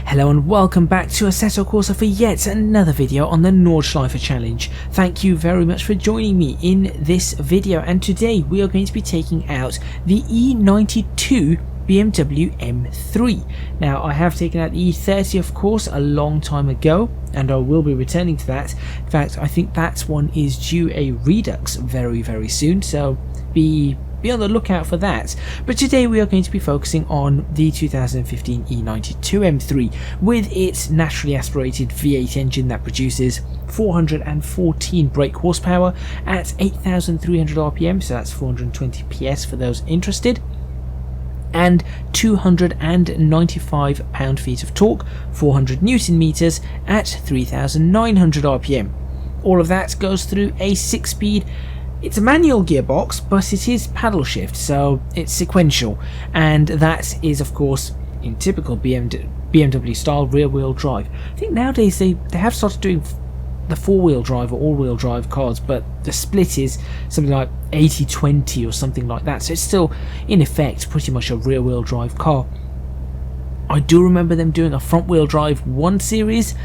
Hello and welcome back to Assetto Corsa for yet another video on the Nordschleife challenge. Thank you very much for joining me in this video, and today we are going to be taking out the E92 BMW M3. Now, I have taken out the E30 of course a long time ago, and I will be returning to that. In fact, I think that one is due a redux very soon, so be on the lookout for that. But today we are going to be focusing on the 2015 E92 M3 with its naturally aspirated V8 engine that produces 414 brake horsepower at 8,300 RPM, so that's 420 PS for those interested, and 295 pound-feet of torque, 400 Newton meters at 3,900 RPM. All of that goes through a 6-speed. It's a manual gearbox, but it is paddle shift, so it's sequential, and that is of course in typical BMW style rear-wheel drive. I think nowadays they have started doing the four-wheel drive or all-wheel drive cars, but the split is something like 80-20 or something like that, so it's still in effect pretty much a rear-wheel drive car. I do remember them doing a front-wheel drive 1 series.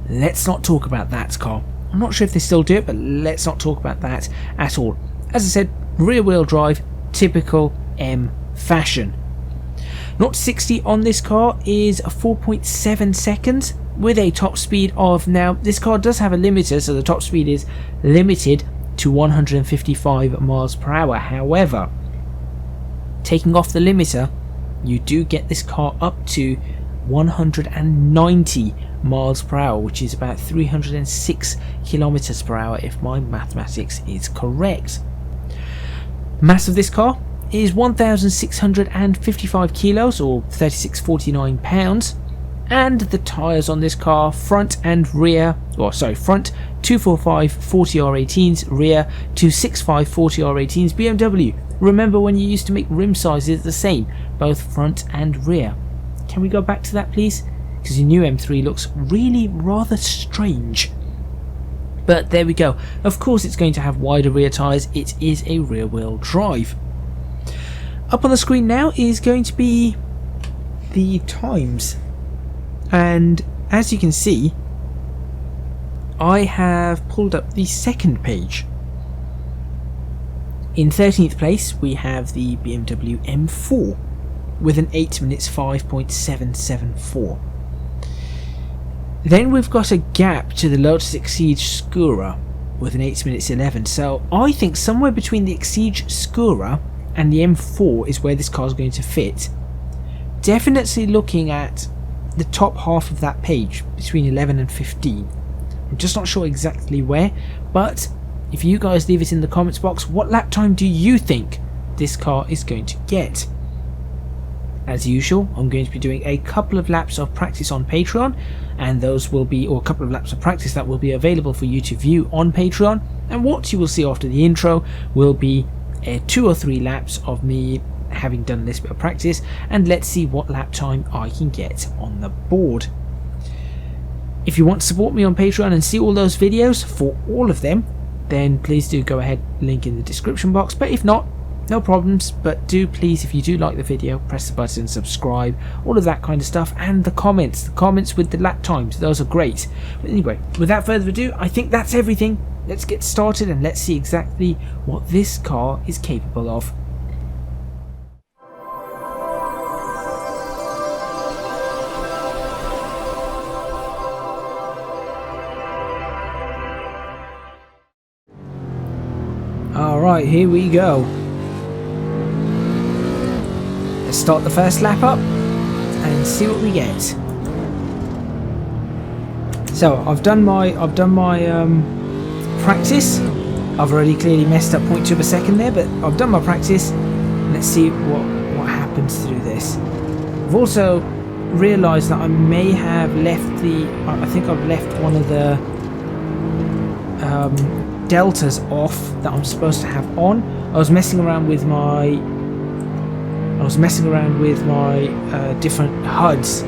Let's not talk about that car. I'm not sure if they still do it, but let's not talk about that at all. As I said, rear-wheel drive, typical M fashion. 0 to 60 on this car is 4.7 seconds with a top speed of, now this car does have a limiter, so the top speed is limited to 155 miles per hour. However, taking off the limiter, you do get this car up to 190 miles per hour, which is about 306 kilometers per hour if my mathematics is correct. Mass of this car is 1,655 kilos or 3,649 pounds, and the tyres on this car, front and rear, front 245 40R18s, rear 265 40R18s BMW. Remember when you used to make rim sizes the same, both front and rear. Can we go back to that please? Because your new M3 looks really rather strange. But there we go. Of course it's going to have wider rear tyres. It is a rear wheel drive. Up on the screen now is going to be the times, and as you can see, I have pulled up the second page. In 13th place we have the BMW M4 with an 8 minutes 5.774. Then we've got a gap to the Lotus Exige Scura with an 8 minutes 11. So I think somewhere between the Exige Scura and the M4 is where this car is going to fit. Definitely looking at the top half of that page between 11 and 15. I'm just not sure exactly where, but if you guys leave it in the comments box, what lap time do you think this car is going to get? As usual, I'm going to be doing a couple of laps of practice on Patreon, and those will be, or a couple of laps of practice that will be available for you to view on Patreon, and what you will see after the intro will be 2 or 3 laps of me having done this bit of practice, and let's see what lap time I can get on the board. If you want to support me on Patreon and see all those videos for all of them, then please do go ahead, link in the description box, but if not, no problems. But do please, if you do like the video, press the button, subscribe, all of that kind of stuff, and the comments with the lap times, those are great. But anyway, without further ado, I think that's everything. Let's get started and let's see exactly what this car is capable of. Alright, here we go. Let's start the first lap up and see what we get. So I've done my practice. I've already clearly messed up 0.2 of a second there, but I've done my practice. Let's see what happens through this. I've also realised that I may have left I think I've left one of the deltas off that I'm supposed to have on. I was messing around with my different HUDs,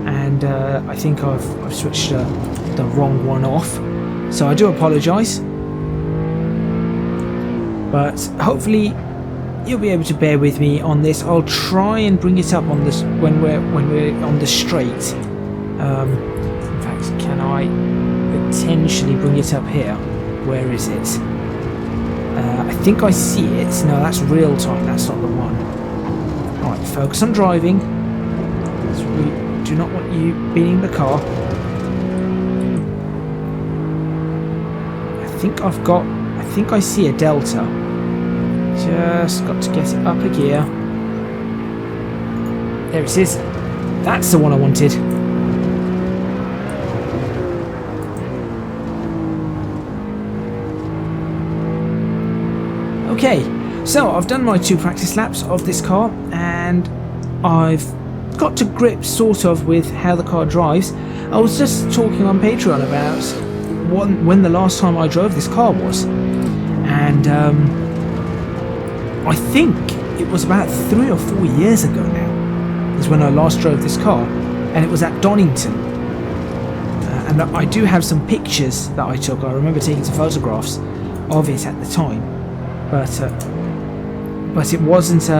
and I think I've switched the wrong one off, so I do apologise, but hopefully you'll be able to bear with me on this. I'll try and bring it up on this when we're on the straight. In fact, can I potentially bring it up here? Where is it? I think I see it. No, that's real time. That's not the one. Alright, focus on driving. We do not want you being the car. I think I see a delta. Just got to get it up a gear. There it is. That's the one I wanted. Okay, so I've done my 2 practice laps of this car, and I've got to grips sort of with how the car drives. I was just talking on Patreon about when the last time I drove this car was, and I think it was about 3 or 4 years ago now is when I last drove this car, and it was at Donington. And I do have some pictures that I took. I remember taking some photographs of it at the time, but it wasn't.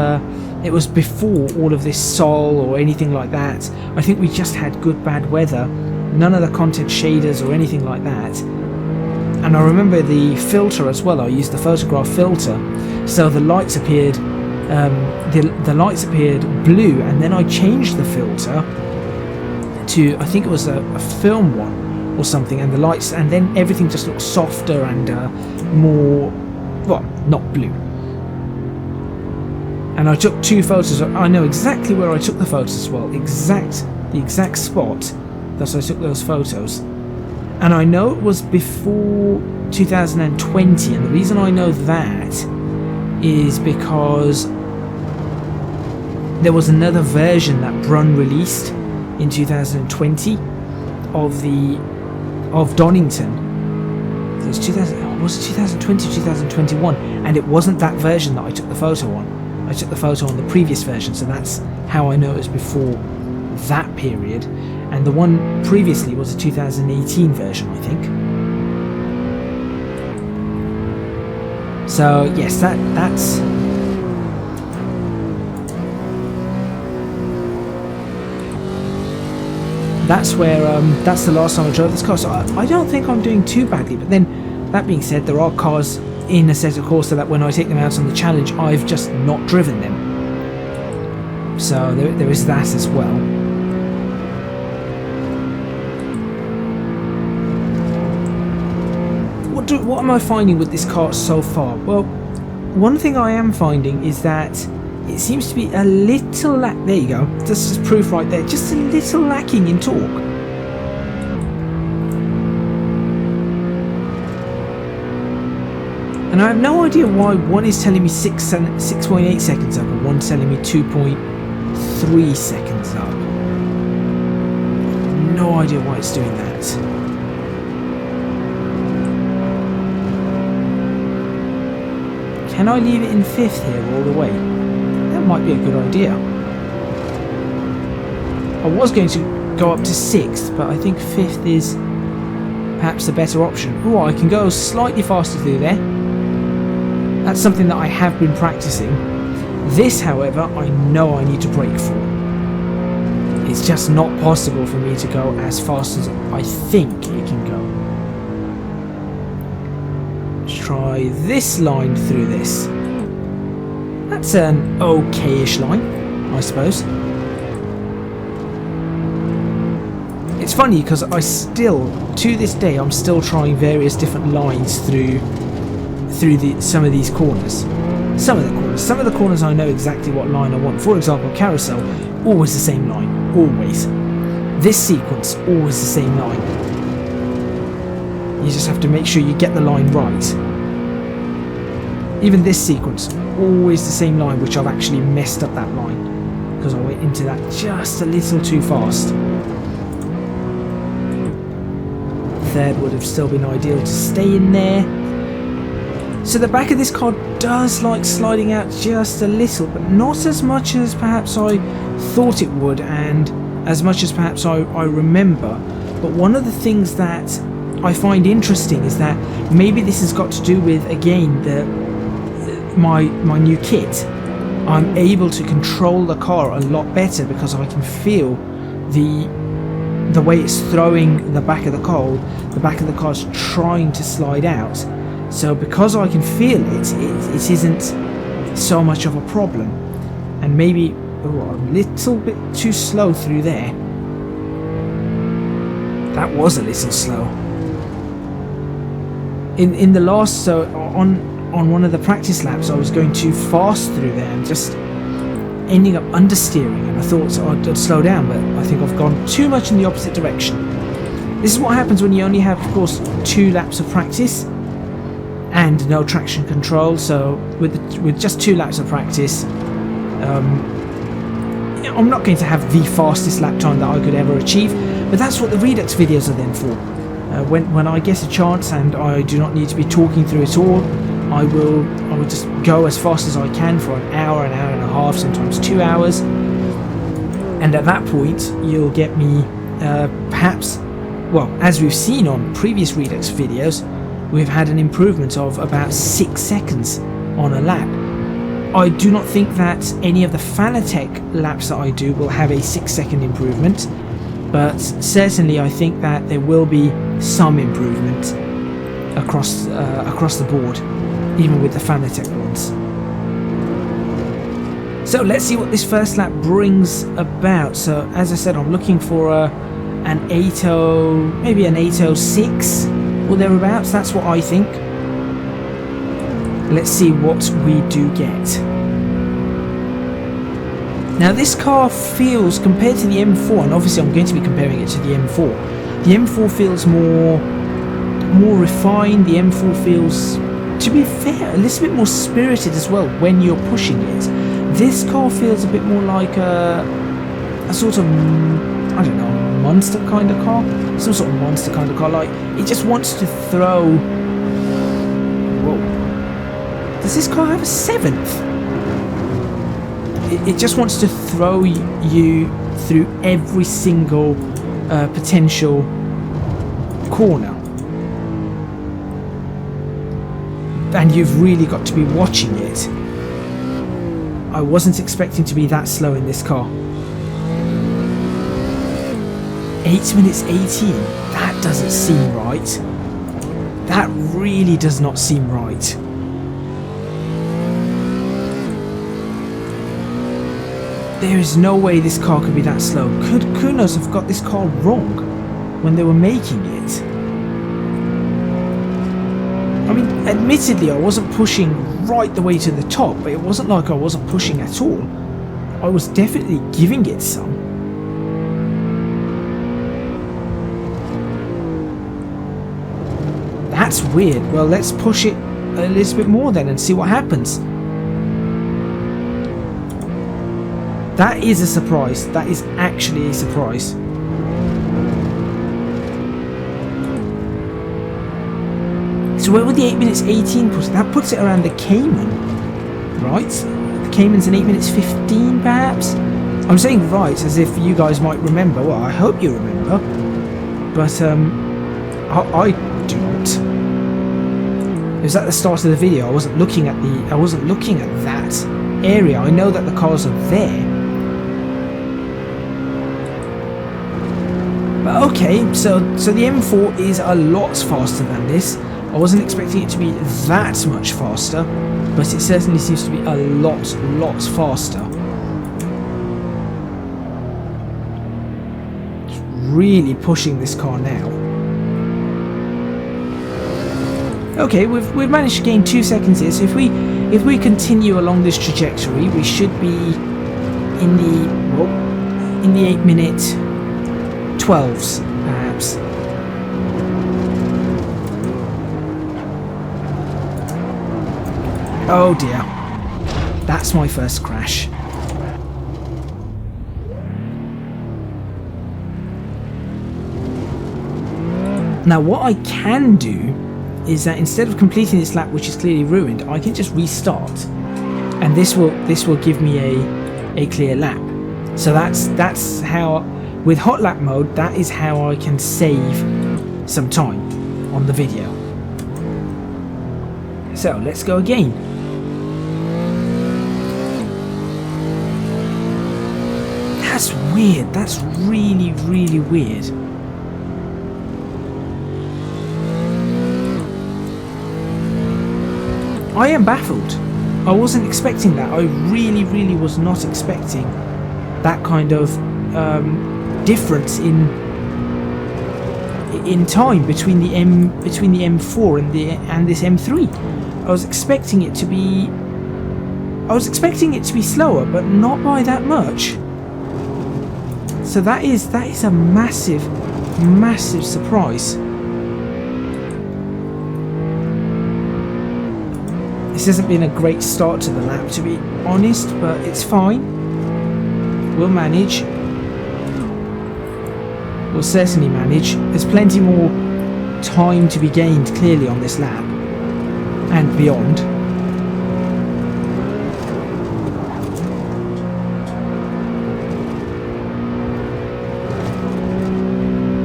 It was before all of this sol or anything like that. I think we just had good bad weather, none of the content shaders or anything like that. And I remember the filter as well. I used the photograph filter, so the lights appeared. The lights appeared blue, and then I changed the filter to, I think it was a film one or something, and the lights, and then everything just looked softer and more, well, not blue. And I took 2 photos. I know exactly where I took the photos as well, the exact spot that I took those photos. And I know it was before 2020, and the reason I know that is because there was another version that Brun released in 2020 of Donington. It was 2020, 2021, and it wasn't that version that I took the photo on. I took the photo on the previous version, so that's how I know it was before that period. And the one previously was a 2018 version, I think. So yes, that's where that's the last time I drove this car. So I don't think I'm doing too badly. But then, that being said, there are cars in Assetto Corsa that when I take them out on the challenge, I've just not driven them. So there is that as well. What am I finding with this car so far? Well, one thing I am finding is that it seems to be a little there you go, that's just proof right there, just a little lacking in torque. And I have no idea why one is telling me 6.8 seconds up and one's telling me 2.3 seconds up. No idea why it's doing that. Can I leave it in 5th here all the way? That might be a good idea. I was going to go up to 6th, but I think 5th is perhaps the better option. Oh, I can go slightly faster through there. That's something that I have been practicing. This, however, I know I need to brake for. It's just not possible for me to go as fast as I think it can go. Let's try this line through this. That's an okay-ish line, I suppose. It's funny because I still, to this day, I'm still trying various different lines through some of these corners. Some of the corners I know exactly what line I want. For example, Carousel, always the same line, always. This sequence, always the same line. You just have to make sure you get the line right. Even this sequence, always the same line, which I've actually messed up that line because I went into that just a little too fast. Third would have still been ideal to stay in there. So the back of this car does like sliding out just a little, but not as much as perhaps I thought it would and as much as perhaps I remember. But one of the things that I find interesting is that maybe this has got to do with, again, my new kit. I'm able to control the car a lot better because I can feel the way it's throwing the back of the car, the back of the car's trying to slide out. So because I can feel it isn't so much of a problem. And maybe a little bit too slow through there. That was a little slow. In the last, so on one of the practice laps, I was going too fast through there and just ending up understeering, and I thought I'd slow down, but I think I've gone too much in the opposite direction. This is what happens when you only have, of course, 2 laps of practice and no traction control. So with just 2 laps of practice, I'm not going to have the fastest lap time that I could ever achieve, but that's what the Redux videos are then for. When I get a chance and I do not need to be talking through it all, I will just go as fast as I can for an hour and a half, sometimes 2 hours, and at that point you'll get me perhaps, well, as we've seen on previous Redux videos, we've had an improvement of about 6 seconds on a lap. I do not think that any of the Fanatec laps that I do will have a 6-second improvement, but certainly I think that there will be some improvement across the board, even with the Fanatec ones. So let's see what this first lap brings about. So as I said, I'm looking for an 8.0, maybe an 8.06 or thereabouts. That's what I think. Let's see what we do get. Now this car feels, compared to the M4, and obviously I'm going to be comparing it to the M4, the M4 feels more refined. The M4 feels, to be fair, a little bit more spirited as well when you're pushing it. This car feels a bit more like a sort of, I don't know, monster kind of car. Some sort of monster kind of car. Like, it just wants to throw... Whoa. Does this car have a 7th? It just wants to throw you through every single potential corner. And you've really got to be watching it. I wasn't expecting to be that slow in this car. 8 minutes 18. That doesn't seem right. That really does not seem right. There is no way this car could be that slow. Could Kunos have got this car wrong when they were making it? I mean, admittedly, I wasn't pushing right the way to the top, but it wasn't like I wasn't pushing at all. I was definitely giving it some. That's weird. Well, let's push it a little bit more then and see what happens. That is a surprise. That is actually a surprise. So where would the 8 minutes 18 put it? That puts it around the Cayman, right? The Cayman's in 8 minutes 15 perhaps? I'm saying right as if you guys might remember. Well, I hope you remember. But I do not. It was at the start of the video. I wasn't looking at that area. I know that the cars are there. But okay, so the M4 is a lot faster than this. I wasn't expecting it to be that much faster, but it certainly seems to be a lot faster. It's really pushing this car now. Okay, we've managed to gain 2 seconds here. So if we continue along this trajectory, we should be in the 8 minute 12s perhaps. Oh dear, that's my first crash. Now what I can do is that instead of completing this lap, which is clearly ruined, I can just restart, and this will give me a clear lap. So that's how, with hot lap mode, that is how I can save some time on the video. So let's go again. That's weird. That's really, really weird. I am baffled. I wasn't expecting that. I really, really was not expecting that kind of difference in time between the M4 and this M3. I was expecting it to be slower, but not by that much. So that is a massive, massive surprise. This hasn't been a great start to the lap, to be honest, but it's fine. We'll manage. We'll certainly manage. There's plenty more time to be gained, clearly, on this lap. And beyond.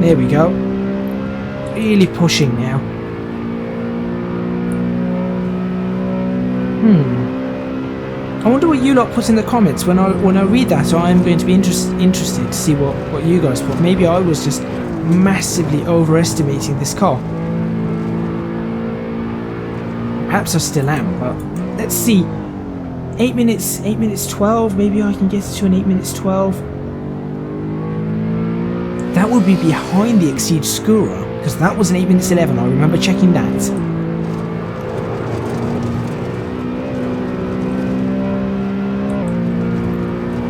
There we go. Really pushing now. I wonder what you lot put in the comments. When I read that, I am going to be interested to see what you guys put. Maybe I was just massively overestimating this car. Perhaps I still am, but let's see. 8 minutes 12. Maybe I can get it to an 8 minutes 12. That would be behind the Exige Scura, because that was an 8 minutes 11. I remember checking that.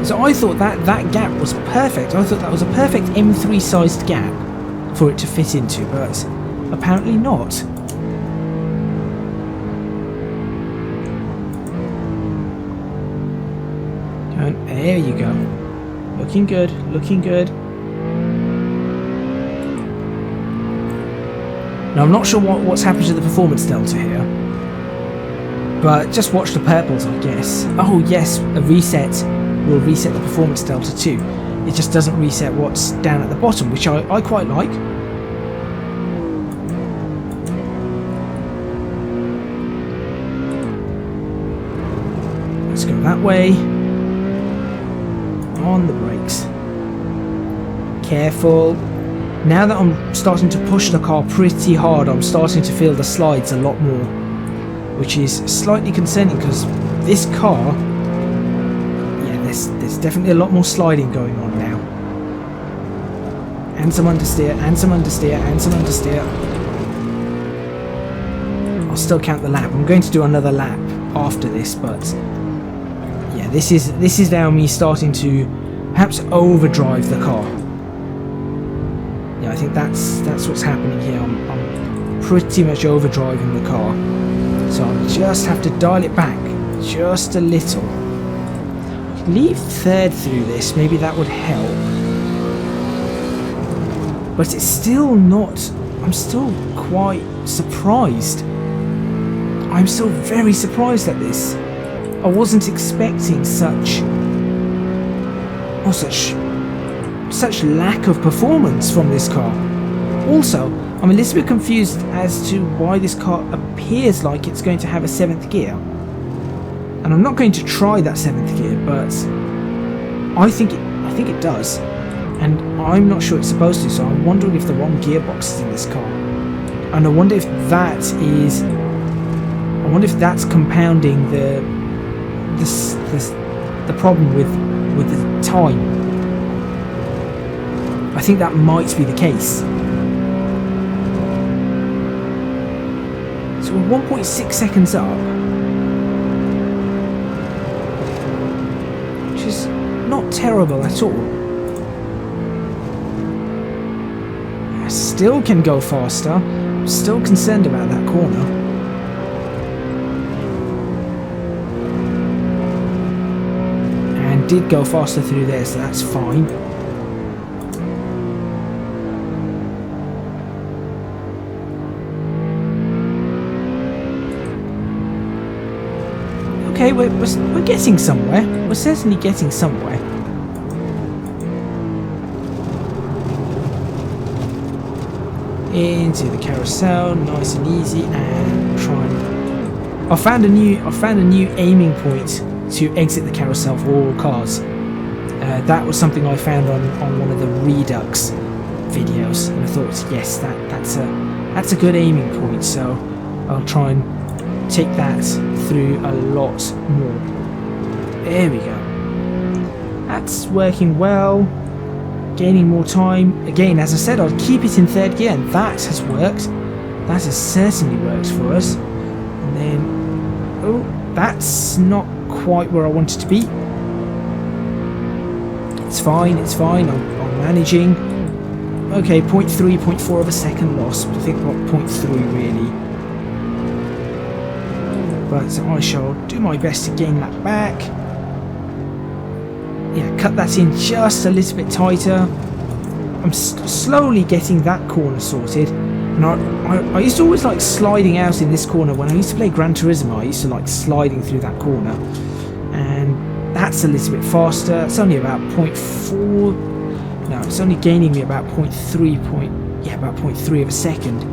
So I thought that gap was perfect. I thought that was a perfect M3 sized gap for it to fit into, but apparently not. And there you go. Looking good, looking good. Now I'm not sure what's happened to the performance delta here, but just watch the purples, I guess. Oh yes, a reset will reset the performance delta too. It just doesn't reset what's down at the bottom, which I quite like. Let's go that way. On the brakes. Careful. Now that I'm starting to push the car pretty hard, I'm starting to feel the slides a lot more, which is slightly concerning because this car, there's definitely a lot more sliding going on now. And some understeer, and some understeer, and some understeer. I'll still count the lap. I'm going to do another lap after this, but yeah, this is now me starting to perhaps overdrive the car. Yeah, I think that's what's happening here. I'm pretty much overdriving the car, so I'll just have to dial it back just a little. Leave third through this, maybe that would help. But it's still not. I'm still quite surprised. I'm still very surprised at this. I wasn't expecting such lack of performance from this car. Also, I'm a little bit confused as to why this car appears like it's going to have a 7th gear. And I'm not going to try that 7th gear, but I think it does. And I'm not sure it's supposed to, so I'm wondering if the wrong gearbox is in this car. And I wonder if that's compounding the problem with the time. I think that might be the case. So we're 1.6 seconds up, which is not terrible at all. I still can go faster. I'm still concerned about that corner. And did go faster through there, so that's fine. Okay, we're getting somewhere. We're certainly getting somewhere. Into the carousel, nice and easy, and try and... I found a new aiming point to exit the carousel for all cars. That was something I found on one of the Redux videos, and I thought, yes, that's a good aiming point, so I'll try and take that through a lot more. There we go. That's working well. Gaining more time. Again, as I said, I'll keep it in third gear, and that has worked. That has certainly worked for us. And then, oh, that's not quite where I wanted to be. It's fine, I'm managing. Okay, 0.3, 0.4 of a second loss, but I think about 0.3 really. But I shall do my best to gain that back. Yeah, cut that in just a little bit tighter. I'm slowly getting that corner sorted. And I used to always like sliding out in this corner. When I used to play Gran Turismo, I used to like sliding through that corner. And that's a little bit faster. It's only about 0.4. No, it's only gaining me about 0.3, about 0.3 of a second.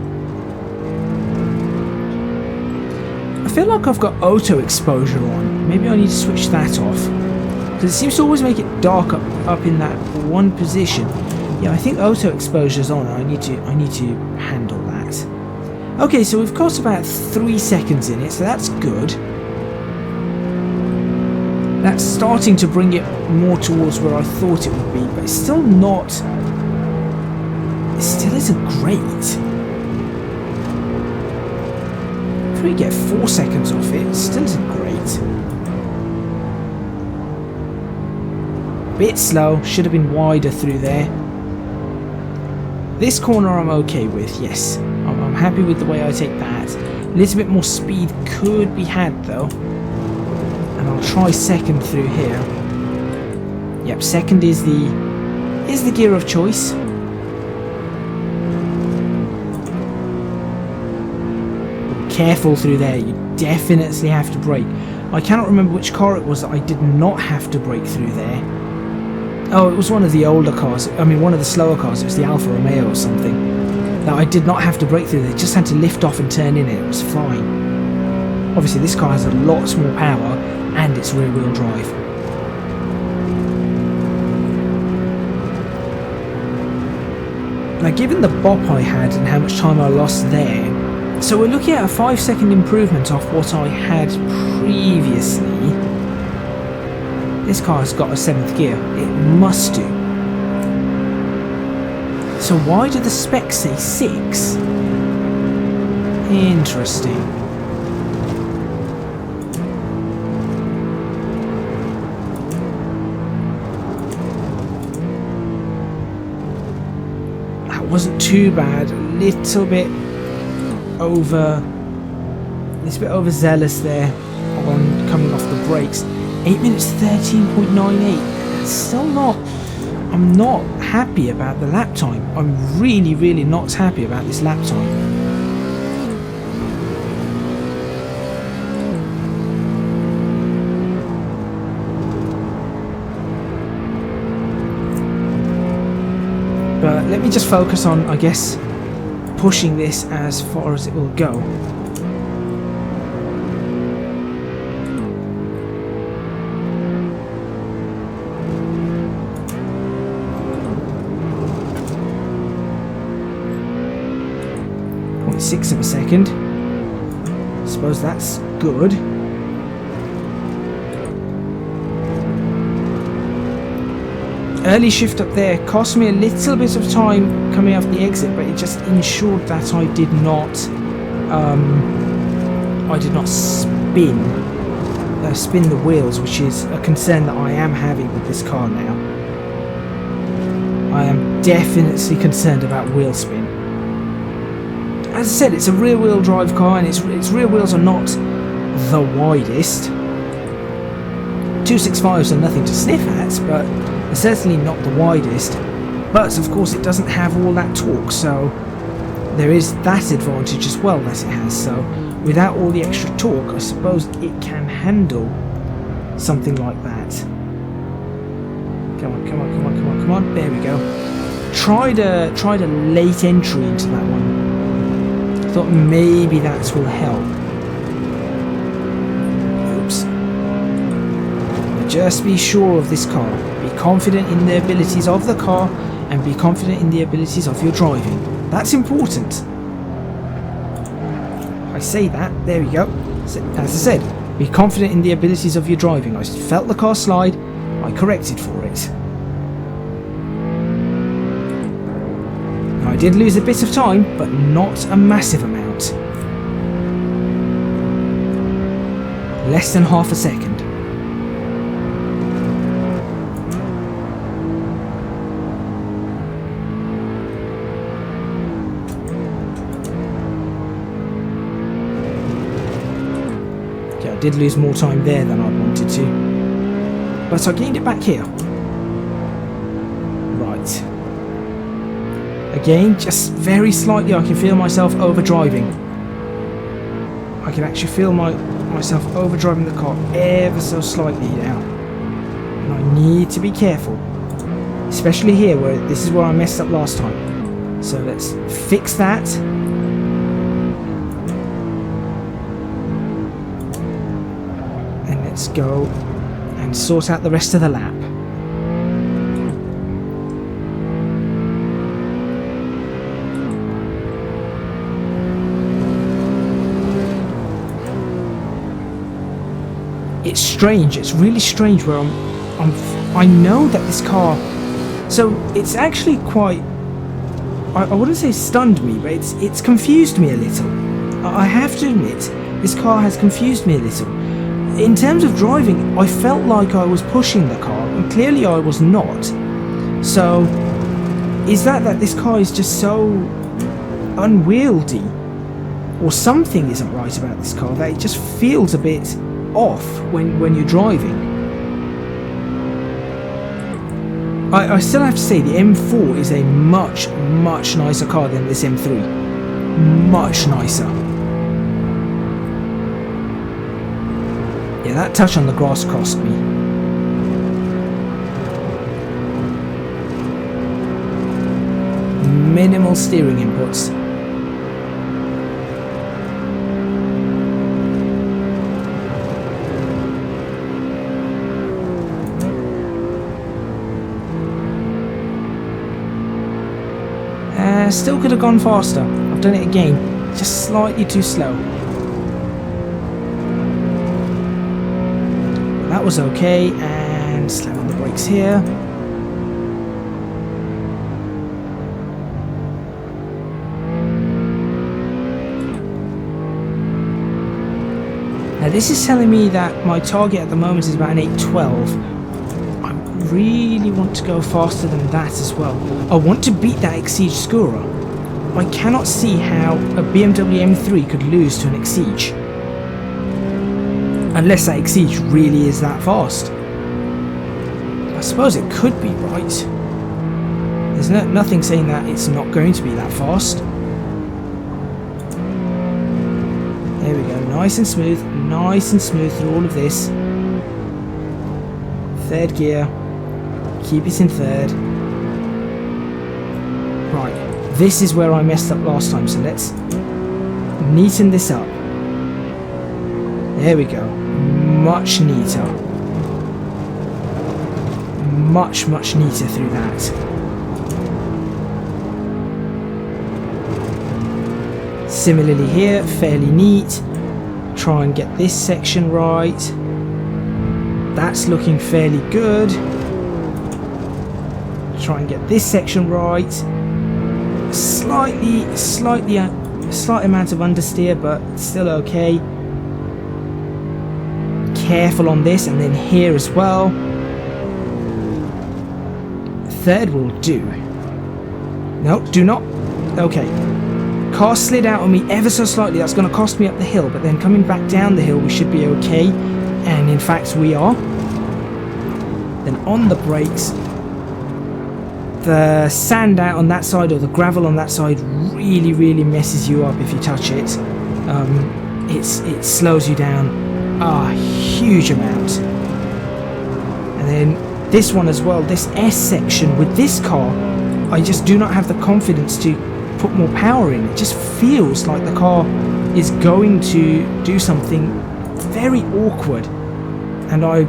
I feel like I've got auto exposure on. Maybe I need to switch that off. Because it seems to always make it dark up in that one position. Yeah, I think auto exposure's on. I need to handle that. Okay, so we've got about 3 seconds in it, so that's good. That's starting to bring it more towards where I thought it would be, but it's still not. It still isn't great. If we get 4 seconds off it, it still isn't great. Bit slow, should have been wider through there. This corner I'm okay with, yes. I'm happy with the way I take that. A little bit more speed could be had though. And I'll try second through here. Yep, second is the gear of choice. Careful through there, you definitely have to brake. I cannot remember which car it was that I did not have to brake through there. Oh, it was one of the older cars. I mean, one of the slower cars. It was the Alfa Romeo or something. That I did not have to brake through. They just had to lift off and turn in it. It was fine. Obviously, this car has a lot more power and it's rear-wheel drive. Now, given the bop I had and how much time I lost there, so we're looking at a 5-second improvement off what I had previously. This car's got a 7th gear. It must do. So why do the specs say 6? Interesting. That wasn't too bad. A little bit overzealous there on coming off the brakes. 8 minutes 13.98. That's still not. I'm not happy about the lap time. I'm really, really not happy about this lap time. But let me just focus on, I guess, pushing this as far as it will go. .6 of a second. Suppose that's good. Early shift up there cost me a little bit of time coming off the exit, but it just ensured that I did not spin the wheels, which is a concern that I am having with this car now. I am definitely concerned about wheel spin. As I said, it's a rear-wheel drive car, and its rear wheels are not the widest. 265s are nothing to sniff at, but they're certainly not the widest. But of course, it doesn't have all that torque, so there is that advantage as well that it has. So without all the extra torque, I suppose it can handle something like that. Come on, come on, come on, come on, come on. There we go. Tried a late entry into that one. Thought maybe that will help. Oops. But just be sure of this car, confident in the abilities of the car and be confident in the abilities of your driving. That's important. I say that, there we go. As I said, be confident in the abilities of your driving. I felt the car slide, I corrected for it. Now, I did lose a bit of time, but not a massive amount. Less than half a second. Okay, I did lose more time there than I wanted to, but I gained it back here. Right. Again, just very slightly I can feel myself over-driving. I can actually feel myself over-driving the car ever so slightly now. And I need to be careful. Especially here, where this is where I messed up last time. So let's fix that. And let's go and sort out the rest of the lap. It's strange, it's really strange where I know that this car, so it's actually quite, I wouldn't say stunned me, but it's confused me a little. I have to admit, this car has confused me a little. In terms of driving, I felt like I was pushing the car, and clearly I was not. So, is that this car is just so unwieldy, or something isn't right about this car, that it just feels a bit off when you're driving. I still have to say the M4 is a much nicer car than this M3. Much nicer. Yeah, that touch on the grass cost me. Minimal steering inputs. Still could have gone faster. I've done it again, just slightly too slow. That was okay, and slam on the brakes here. Now this is telling me that my target at the moment is about an 812. Really want to go faster than that as well. I want to beat that Exige Scura. I cannot see how a BMW M3 could lose to an Exige. Unless that Exige really is that fast. I suppose it could be, right? There's nothing saying that it's not going to be that fast. There we go, nice and smooth through all of this. Third gear. Keep it in third. Right, this is where I messed up last time, so let's neaten this up. There we go. Much neater. Much neater through that. Similarly here, fairly neat. Try and get this section right. That's looking fairly good. Try and get this section right. Slight amount of understeer, but still okay. Careful on this, and then here as well. Third will do. No, do not. Okay. Car slid out on me ever so slightly. That's going to cost me up the hill, but then coming back down the hill we should be okay. And in fact we are. Then on the brakes. The sand out on that side or the gravel on that side really messes you up if you touch it. It slows you down a huge amount. And then this one as well, this S section with this car, I just do not have the confidence to put more power in. It just feels like the car is going to do something very awkward, and I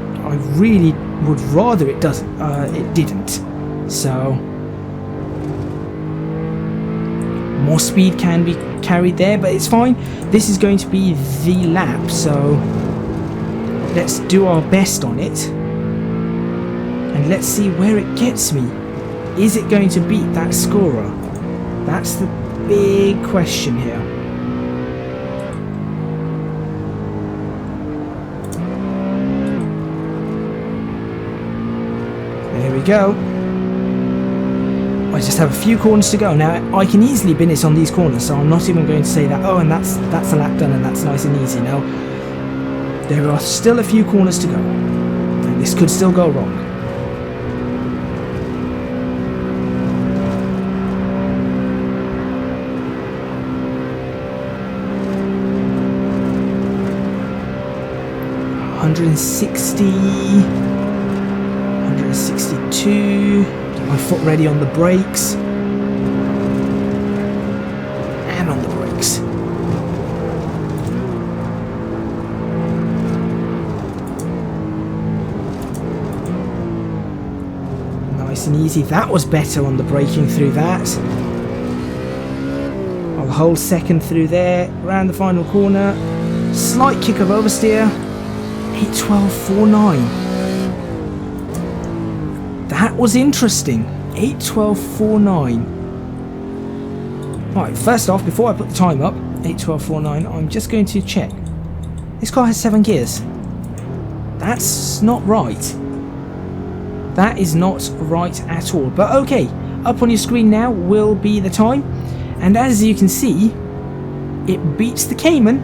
really would rather it didn't. So more speed can be carried there, but it's fine. This is going to be the lap, so let's do our best on it. And let's see where it gets me. Is it going to beat that scorer? That's the big question here. There we go. I just have a few corners to go. Now, I can easily bin it on these corners, so I'm not even going to say that, oh, and that's a lap done and that's nice and easy. No, there are still a few corners to go. And this could still go wrong. $162. Get my foot ready on the brakes. And on the brakes. Nice and easy. That was better on the braking through that. I'll hold second through there. Around the final corner. Slight kick of oversteer. 8:12.49. That was interesting. 8:12.49. Right, first off, before I put the time up, 8:12.49, I'm just going to check. This car has 7 gears. That's not right. That is not right at all. But okay, up on your screen now will be the time. And as you can see, it beats the Cayman,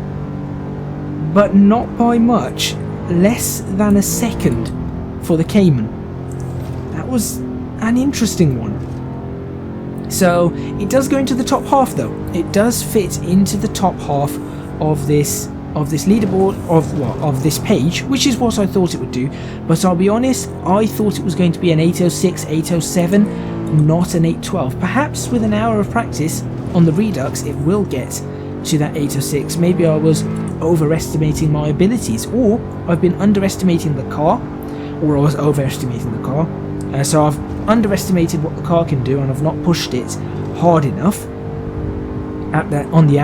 but not by much. Less than a second for the Cayman. That was an interesting one. So it does go into the top half though. It does fit into the top half of this leaderboard of this page, which is what I thought it would do. But I'll be honest, I thought it was going to be an 8:06, 8:07, not an 8:12. Perhaps with an hour of practice on the Redux it will get to that 8:06. Maybe I was overestimating my abilities, or I've been underestimating the car, or I was overestimating the car. So I've underestimated what the car can do, and I've not pushed it hard enough from the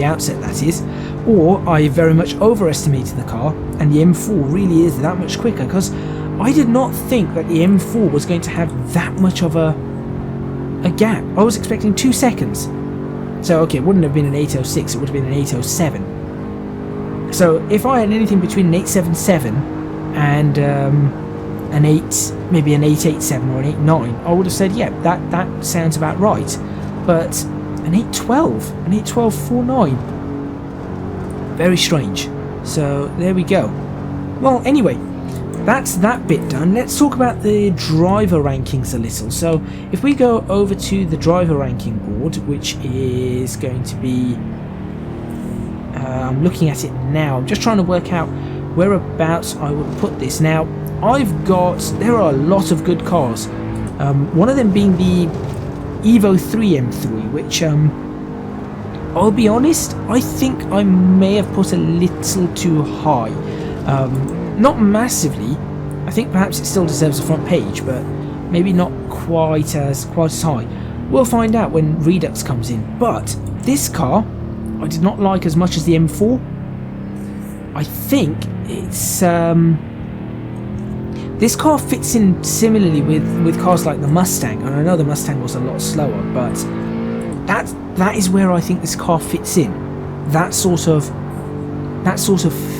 outset, that is. Or I very much overestimated the car, and the M4 really is that much quicker, because I did not think that the M4 was going to have that much of a gap. I was expecting 2 seconds. So okay, it wouldn't have been an 8:06, it would have been an 8:07. So if I had anything between an 8:77 and maybe an 8:87 or an 8:9, I would have said, yeah, that sounds about right. But an 8:12.49, very strange. So there we go. Well, anyway, that's that bit done. Let's talk about the driver rankings a little. So if we go over to the driver ranking board, which is going to be, I'm looking at it now. I'm just trying to work out whereabouts I would put this. Now, there are a lot of good cars. One of them being the Evo 3 M3, which I'll be honest, I think I may have put a little too high. Not massively. I think perhaps it still deserves a front page, but maybe not quite as high. We'll find out when Redux comes in. But this car I did not like as much as the M4. I think it's this car fits in similarly with cars like the Mustang, and I know the Mustang was a lot slower, but that is where I think this car fits in. That sort of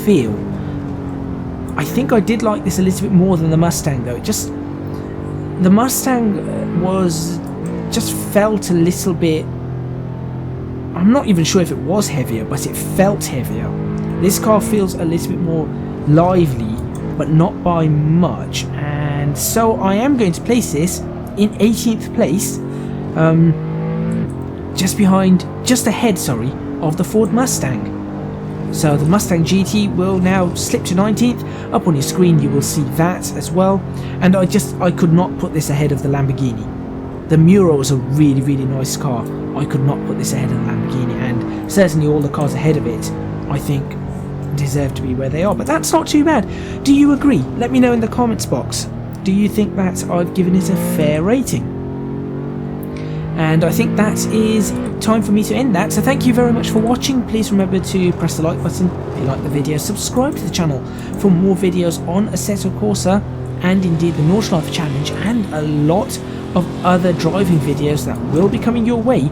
feel. I think I did like this a little bit more than the Mustang though. The Mustang just felt a little bit, I'm not even sure if it was heavier, but it felt heavier. This car feels a little bit more lively, but not by much, and so I am going to place this in 18th place, just ahead of the Ford Mustang. So the Mustang GT will now slip to 19th. Up on your screen you will see that as well, and I could not put this ahead of the Lamborghini. The Miura was a really, really nice car. I could not put this ahead of the Lamborghini, and certainly all the cars ahead of it, I think, deserve to be where they are, but that's not too bad. Do you agree? Let me know in the comments box. Do you think that I've given it a fair rating? And I think that is time for me to end that. So thank you very much for watching. Please remember to press the like button if you like the video. Subscribe to the channel for more videos on Assetto Corsa and indeed the Nordschleife challenge and a lot of other driving videos that will be coming your way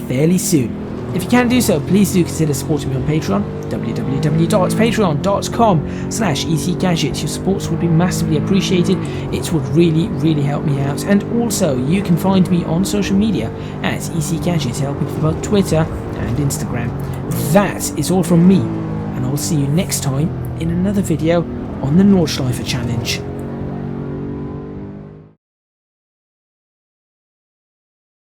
fairly soon. If you can do so, please do consider supporting me on Patreon, www.patreon.com/ECGadget. Your supports would be massively appreciated. It would really help me out. And also, you can find me on social media at ECGadget, helping for both Twitter and Instagram. That is all from me, and I'll see you next time in another video on the Nordschleife challenge.